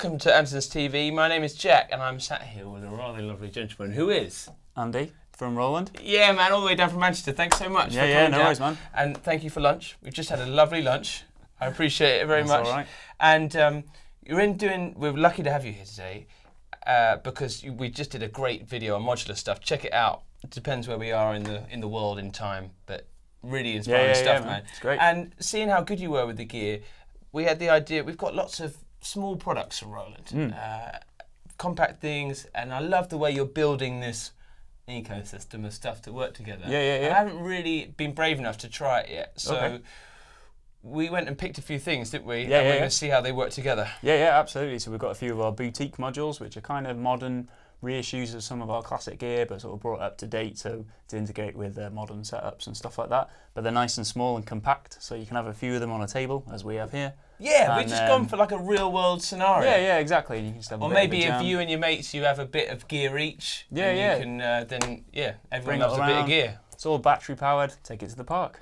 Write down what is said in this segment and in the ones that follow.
welcome to Andertons TV. My name is Jack, and I'm sat here with a rather lovely gentleman who is Andy from Roland. Yeah, man, all the way down from Manchester. Thanks so much for coming no down. worries, man. And thank you for lunch. We've just had a lovely lunch. I appreciate it very much. All right. And we're lucky to have you here today because we just did a great video on modular stuff. Check it out. It depends where we are in the world in time, but really inspiring stuff, man. It's great. And seeing how good you were with the gear, we had the idea. We've got lots of small products from Roland, compact things, and I love the way you're building this ecosystem of stuff to work together. Yeah. I haven't really been brave enough to try it yet, so we went and picked a few things, didn't we? Yeah, and we're going to see how they work together. Yeah, absolutely. So we've got a few of our boutique modules, which are kind of modern reissues of some of our classic gear, but sort of brought up to date, so to integrate with modern setups and stuff like that. But they're nice and small and compact, so you can have a few of them on a table, as we have here. Yeah, we've just gone for like a real world scenario. Yeah, exactly. You can just have or maybe if you and your mates, you have a bit of gear each. Yeah. You can everyone Bring loves it a bit of around. gear. It's all battery powered. Take it to the park.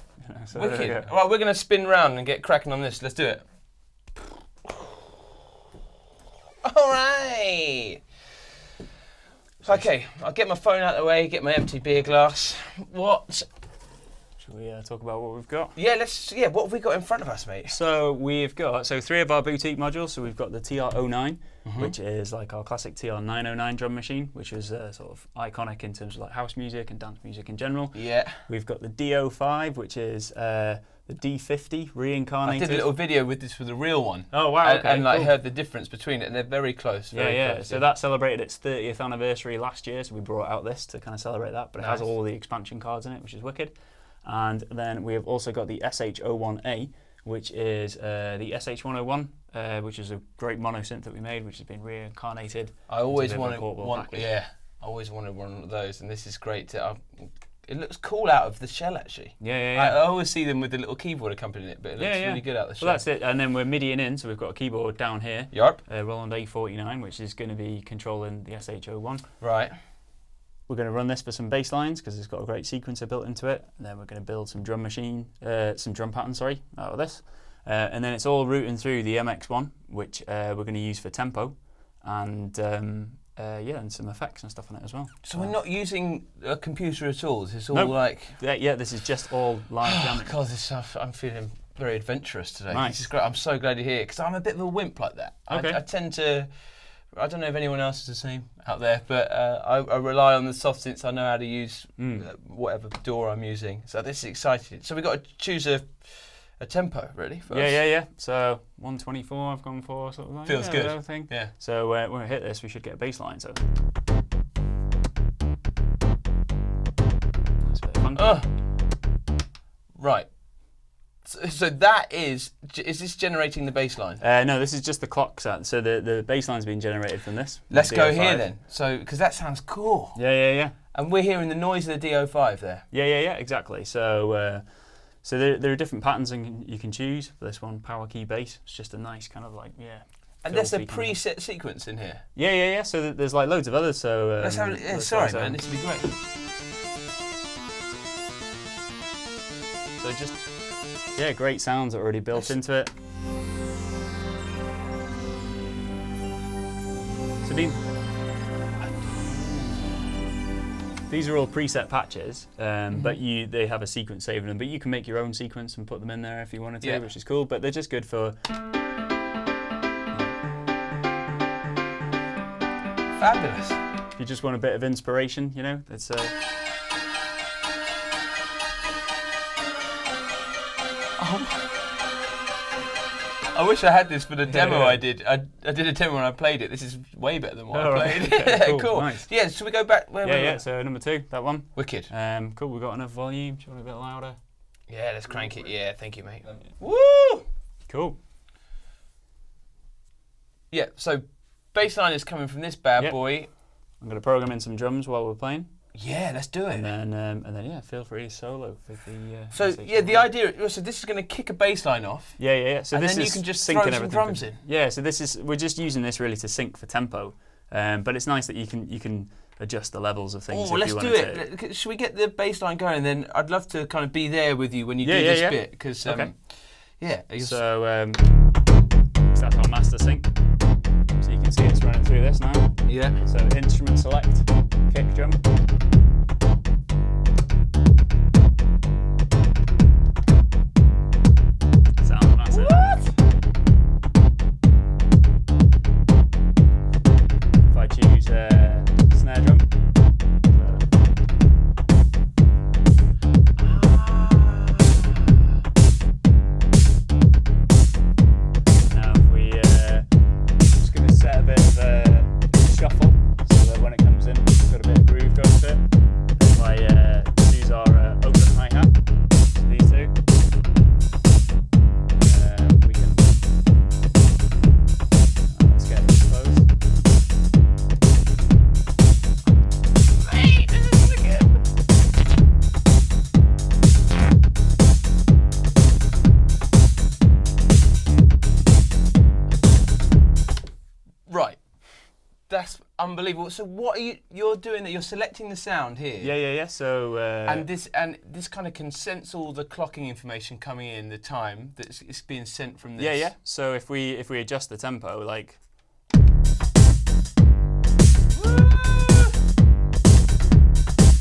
So Wicked. Right, we're going to spin round and get cracking on this. Let's do it. All right. Okay, I'll get my phone out of the way, get my empty beer glass. What? Shall we talk about what we've got? Yeah, what have we got in front of us, mate? So we've got three of our boutique modules. So we've got the TR09, which is like our classic TR909 drum machine, which is sort of iconic in terms of like house music and dance music in general. Yeah. We've got the D05, which is the D50 reincarnated. I did a little video with the real one. Oh wow! Okay, and cool. heard the difference between it, and they're very close. Very close, So that celebrated its 30th anniversary last year, so we brought out this to kind of celebrate that. But it has all the expansion cards in it, which is wicked. And then we have also got the SH01A, which is the SH101, which is a great mono synth that we made, which has been reincarnated. I always wanted one of those, and this is great. It looks cool out of the shell, actually. Yeah. I always see them with the little keyboard accompanying it, but it looks really good out the shell. Well, that's it. And then we're MIDIing in, so we've got a keyboard down here. Yup. Roland A49, which is going to be controlling the SH01. Right. We're going to run this for some bass lines because it's got a great sequencer built into it. And then we're going to build some drum patterns, out of this. And then it's all routing through the MX1, which we're going to use for tempo, and and some effects and stuff on it as well. So we're not using a computer at all. This is all like this is just all live jamming. God, this stuff, I'm feeling very adventurous today. Nice. This is great. I'm so glad you're here because I'm a bit of a wimp like that. Okay. I tend to. I don't know if anyone else is the same out there, but I rely on the soft synths. I know how to use whatever DAW I'm using. So this is exciting. So we've got to choose a tempo, really, first. Yeah. So 124 I've gone for, sort of like. Feels good. Everything. Yeah. So when we hit this, we should get a bass line. So. That's a bit funky. Right. So that is this generating the bass line? No, this is just the clock sound. So the bass line's been generated from this. Let's go DO5. here then. So, because that sounds cool. Yeah. And we're hearing the noise of the DO5 there. Yeah, exactly. So there are different patterns you can choose. For this one, power key bass. It's just a nice kind of like, And there's a preset sequence in here. Yeah. So there's like loads of others. So let's have sorry, man. This would be great. So just great sounds are already built into it. So these are all preset patches, but they have a sequence saving them. But you can make your own sequence and put them in there if you wanted to, which is cool. But they're just good for. Fabulous. If you just want a bit of inspiration, it's. I wish I had this for the demo I did. I did a demo and I played it. This is way better than what I played. Okay, cool. Nice. Yeah, should we go back? So number 2, that one. Wicked. Cool, we've got enough volume. Do you want a bit louder? Yeah, let's crank it. Yeah, thank you, mate. Woo! Cool. Yeah, so bass line is coming from this bad boy. I'm going to program in some drums while we're playing. Yeah, let's do it. And then feel free to solo with the. The idea. So this is going to kick a bass line off. Yeah. So and this then is you can just syncing throw some drums in. Yeah. So we're just using this really to sync for tempo, but it's nice that you can adjust the levels of things. Oh, let's do it. Should we get the bass line going? Then I'd love to kind of be there with you when you do this bit because. So that's our master sync. So you running through this now. Yeah. So instrument select, kick drum. Sounds massive. What? If I choose snare drum. Now if we just going to set a bit of shuffle so that when it comes in, it's got a bit of groove going to it. If I choose our open hi-hat, these two, we can, let's get it exposed. Mate, this is again. Right. That's unbelievable. So what are you're doing that? You're selecting the sound here. Yeah. So And this kind of can sense all the clocking information coming in, the time that it's being sent from this. yeah. So if we adjust the tempo, like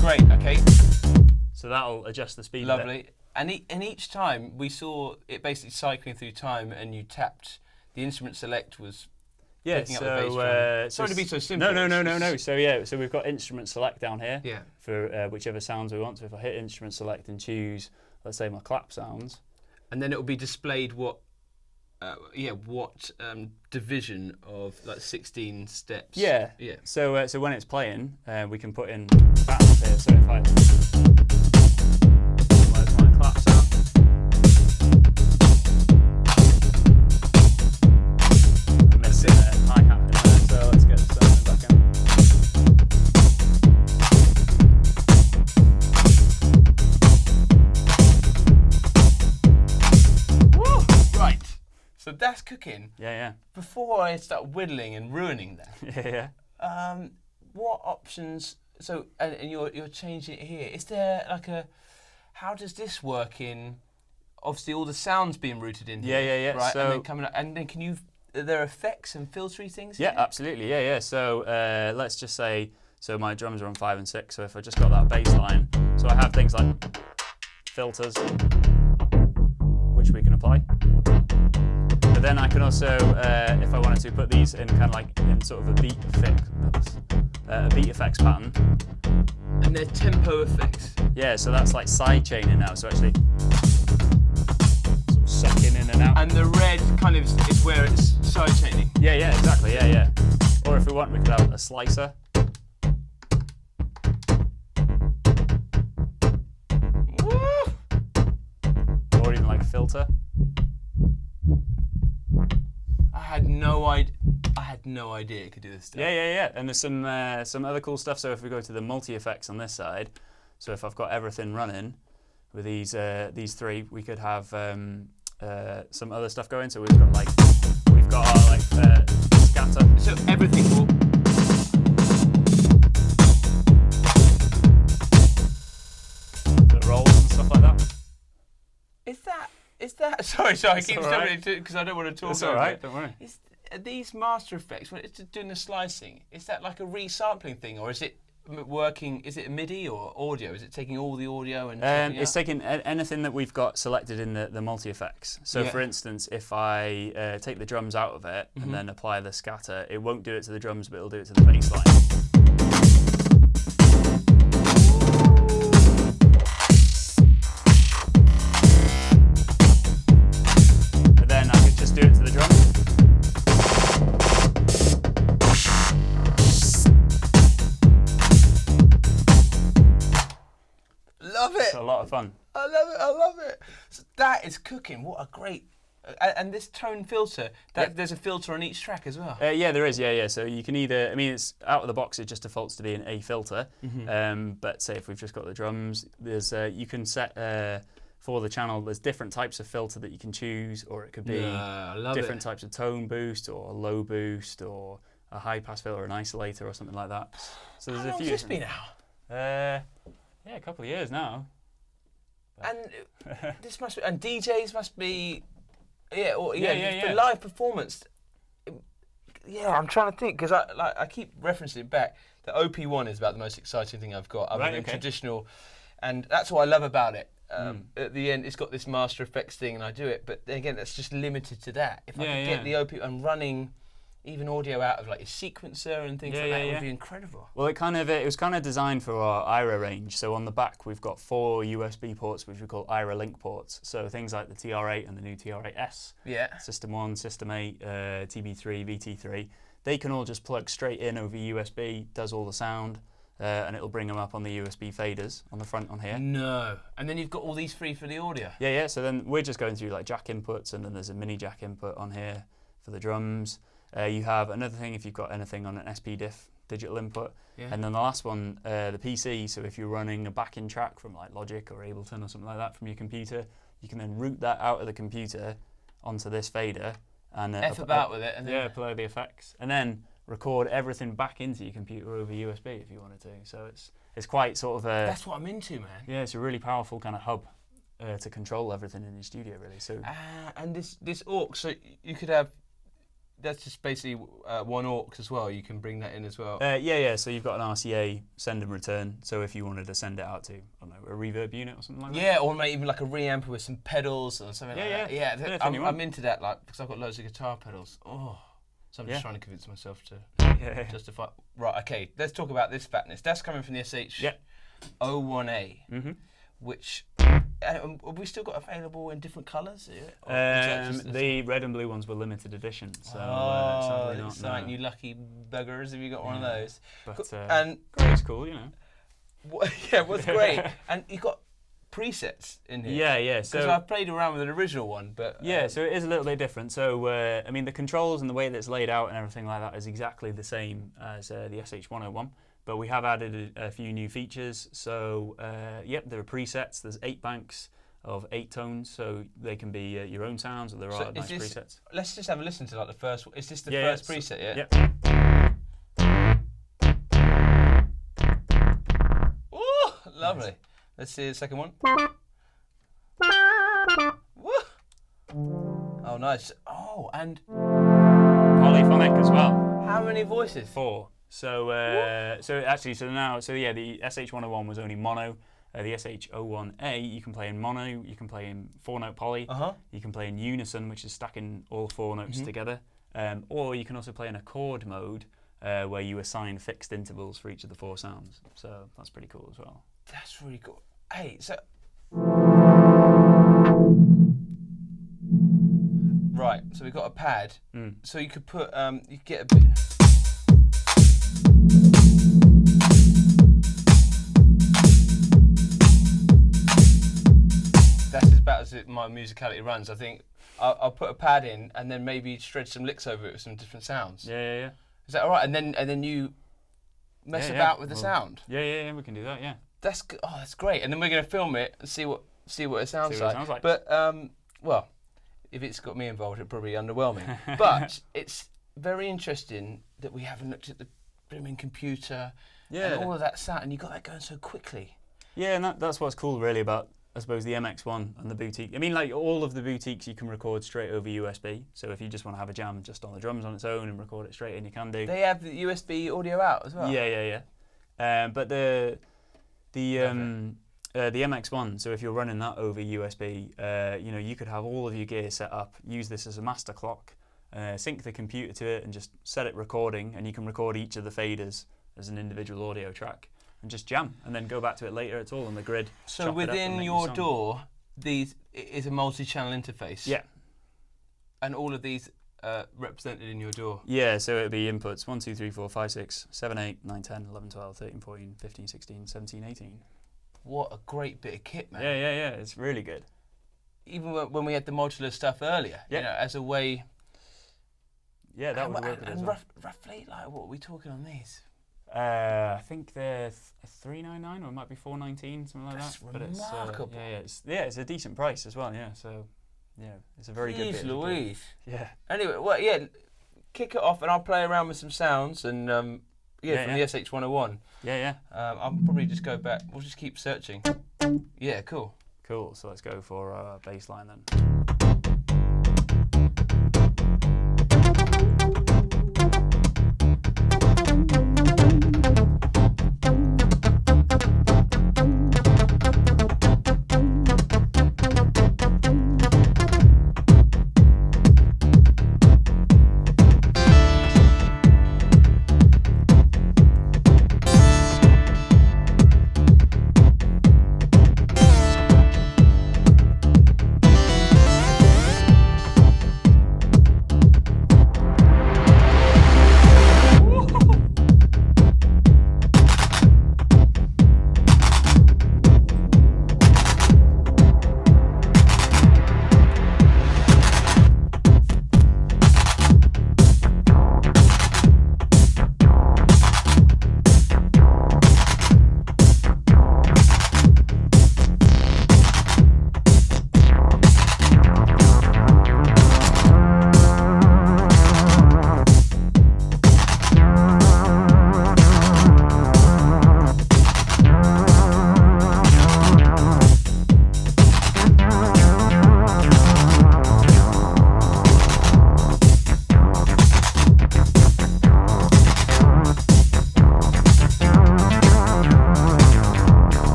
Great. Okay. so that'll adjust the speed. Lovely. A bit. And each time we saw it basically cycling through time, and you tapped the instrument select was Yeah. picking up the bass drum. Sorry to be so simple. No. So we've got instrument select down here. Yeah. For whichever sounds we want. So if I hit instrument select and choose, let's say my clap sounds. And then it will be displayed what division of like 16 steps. Yeah. Yeah. So when it's playing, we can put in patterns here. So if I where's my clap sound? I'm missing a hi-hat in there, so let's get the sound back in. Woo! Right. So that's cooking. Yeah. Before I start whittling and ruining that, Yeah. what options? So and you're changing it here. Is there like a? How does this work in? Obviously, all the sounds being routed in here. Yeah. Right, So and then coming up, and then can you? Are there effects and filtery things? yeah, here? absolutely. Yeah. So let's just say, so my drums are on 5 and 6. So if I just got that bass line, so I have things like filters, which we can apply. But then I can also, if I wanted to, put these in kind of like in sort of a beat effects pattern. And they're tempo effects. Yeah, so that's like side chaining now. So actually, sort of sucking in and out. And the red kind of is where it's side chaining. Yeah, exactly. Yeah. Or if we want, we could have a slicer. Woo! Or even like a filter. I had no idea it could do this stuff. Yeah. And there's some other cool stuff. So if we go to the multi effects on this side, so if I've got everything running with these three, we could have some other stuff going. So we've got our like scatter. So everything will. The rolls and stuff like that. Is that? Sorry, I That's keep all stopping right. because I don't want to talk. That's over all right. it. Don't worry. Are these master effects when it's doing the slicing? Is that like a resampling thing, or is it working? Is it MIDI or audio? Is it taking all the audio and? It's taking anything that we've got selected in the multi effects. So, Yeah. for instance, if I take the drums out of it and then apply the scatter, it won't do it to the drums, but it'll do it to the bass line. But then I could just do it to the drums. Love it. It's a lot of fun. I love it. So that is cooking. What a great. And this tone filter, there's a filter on each track as well. Yeah, there is. Yeah. So you can either, it's out of the box. It just defaults to being a filter. But say if we've just got the drums, there's you can set for the channel. There's different types of filter that you can choose, or it could be different types of tone boost, or a low boost, or a high pass filter, an isolator, or something like that. So there's How a long few. has this been out? Yeah, a couple of years now. And this must be, and DJs must be, for Yeah. live performance. I'm trying to think because I keep referencing it back. The OP1 is about the most exciting thing I've got, other than traditional, and that's what I love about it. At the end, it's got this Master Effects thing, and I do it. But then again, that's just limited to that. If I could get the OP and running even audio out of like a sequencer and things like that, it would be incredible. Well, it was kind of designed for our IRA range. So on the back, we've got 4 USB ports, which we call IRA link ports. So things like the TR8 and the new TR8S, System 1, System 8, TB3, VT3, they can all just plug straight in over USB, does all the sound, and it'll bring them up on the USB faders on the front on here. No. And then you've got all these free for the audio. Yeah. So then we're just going through like jack inputs, and then there's a mini jack input on here for the drums. You have another thing if you've got anything on an SP-Diff digital input. And then the last one, the PC, so if you're running a backing track from like Logic or Ableton or something like that from your computer, you can then route that out of the computer onto this fader and about with it. And then play the effects. And then record everything back into your computer over USB if you wanted to. So it's quite sort of a... That's what I'm into, man. Yeah, it's a really powerful kind of hub to control everything in your studio, really. So and this aux, so you could have... That's just basically one aux as well. You can bring that in as well. So you've got an RCA send and return. So if you wanted to send it out to, I don't know, a reverb unit or something like that. Yeah, or maybe even like a reamper with some pedals or something like that. Yeah, I'm into that, like, because I've got loads of guitar pedals. Oh, so I'm just trying to convince myself to justify. Right, okay, let's talk about this fatness. That's coming from the SH01A, which... have we still got available in different colours? The red and blue ones were limited edition, so sadly not. Exciting, you lucky buggers if you got one of those. But and it's cool, you know. What's great, and you got presets in here. Yeah. Because I've played around with an original one, but so it is a little bit different. So I mean, the controls and the way that it's laid out and everything like that is exactly the same as the SH101. But we have added a few new features. So, there are presets. There's 8 banks of 8 tones, so they can be your own sounds, or there are nice presets. Let's just have a listen to like the first. Is this the first preset? Yeah. Ooh, lovely. Nice. Let's see the second one. Woo. Oh, nice. Oh, and polyphonic as well. How many voices? 4. So now the SH101 was only mono. The SH01A you can play in mono, you can play in 4-note poly, you can play in unison, which is stacking all 4 notes together, or you can also play in a chord mode where you assign fixed intervals for each of the 4 sounds. So that's pretty cool as well. That's really cool. Hey, so right, so we've got a pad. So you could put you could get a bit. That's as about as my musicality runs. I think I'll put a pad in and then maybe shred some licks over it with some different sounds. Yeah. Is that all right? And then you mess about with the sound. Yeah, we can do that. Yeah. That's great. And then we're going to film it and see what it sounds like. But if it's got me involved, it'll probably be underwhelming. But it's very interesting that we haven't looked at the blooming computer and all of that sound, and you got that going so quickly. Yeah, and that's what's cool really about, I suppose, the MX1 and the boutique. I mean, like all of the boutiques, you can record straight over USB. So if you just want to have a jam just on the drums on its own and record it straight in, you can do. They have the USB audio out as well. Yeah. But the MX1. So if you're running that over USB, you could have all of your gear set up, use this as a master clock, sync the computer to it, and just set it recording, and you can record each of the faders as an individual audio track. And just jam, and then go back to it later. It's all on the grid. So within your DAW, these is a multi-channel interface. Yeah. And all of these represented in your DAW. Yeah. So it'd be inputs 1, 2, 3, 4, 5, 6, 7, 8, 9, 10, 11, 12, 13, 14, 15, 16, 17, 18. What a great bit of kit, man. Yeah. It's really good. Even when we had the modular stuff earlier, as a way. Yeah, that would work. And roughly, like, what are we talking on these? I think they're 399 or it might be 419, something like that. That's remarkable. But it's a decent price as well. Yeah, so it's a very good bit. Louise. Yeah. Anyway, kick it off, and I'll play around with some sounds and from the SH101. Yeah. I'll probably just go back. We'll just keep searching. Yeah, cool. Cool. So let's go for our bass line then.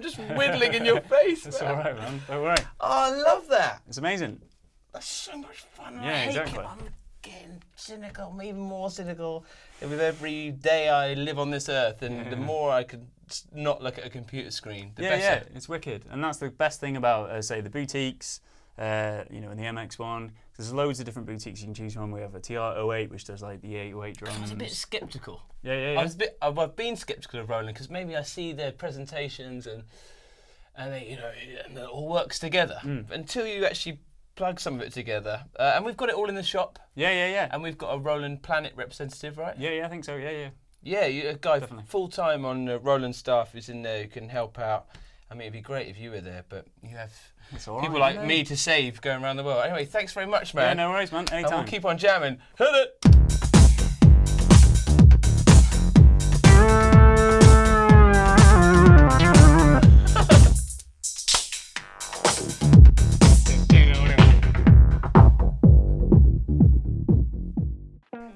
just whittling in your face. It's all right, man. Don't worry. Oh, I love that. It's amazing. That's so much fun. Yeah, exactly. I'm getting cynical, I'm even more cynical with every day I live on this earth, and the more I could not look at a computer screen, the better. Yeah, it's wicked. And that's the best thing about, say, the boutiques, you know, in the MX1. There's loads of different boutiques you can choose from. We have a TR-08, which does like the 808 drums. I was a bit sceptical. Yeah. I've been sceptical of Roland because maybe I see their presentations and they, you know, and it all works together. Until you actually plug some of it together. And we've got it all in the shop. Yeah. And we've got a Roland Planet representative, right? Yeah, I think so. Yeah. Yeah, a guy Definitely. full-time on Roland staff who's in there who can help out. I mean, it'd be great if you were there, but you have people like me to save going around the world. Anyway, thanks very much, man. Yeah, no worries, man. Anytime. And we'll keep on jamming. Hit it!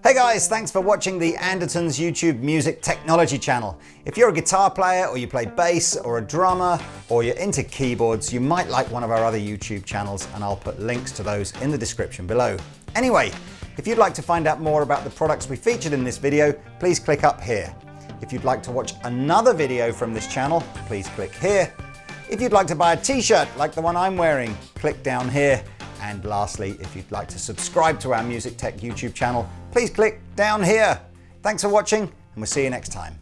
Hey guys, thanks for watching the Andertons YouTube Music Technology channel. If you're a guitar player or you play bass or a drummer or you're into keyboards, you might like one of our other YouTube channels, and I'll put links to those in the description below. Anyway, if you'd like to find out more about the products we featured in this video, please click up here. If you'd like to watch another video from this channel, please click here. If you'd like to buy a t-shirt like the one I'm wearing, click down here. And lastly, if you'd like to subscribe to our Music Tech YouTube channel, please click down here. Thanks for watching, and we'll see you next time.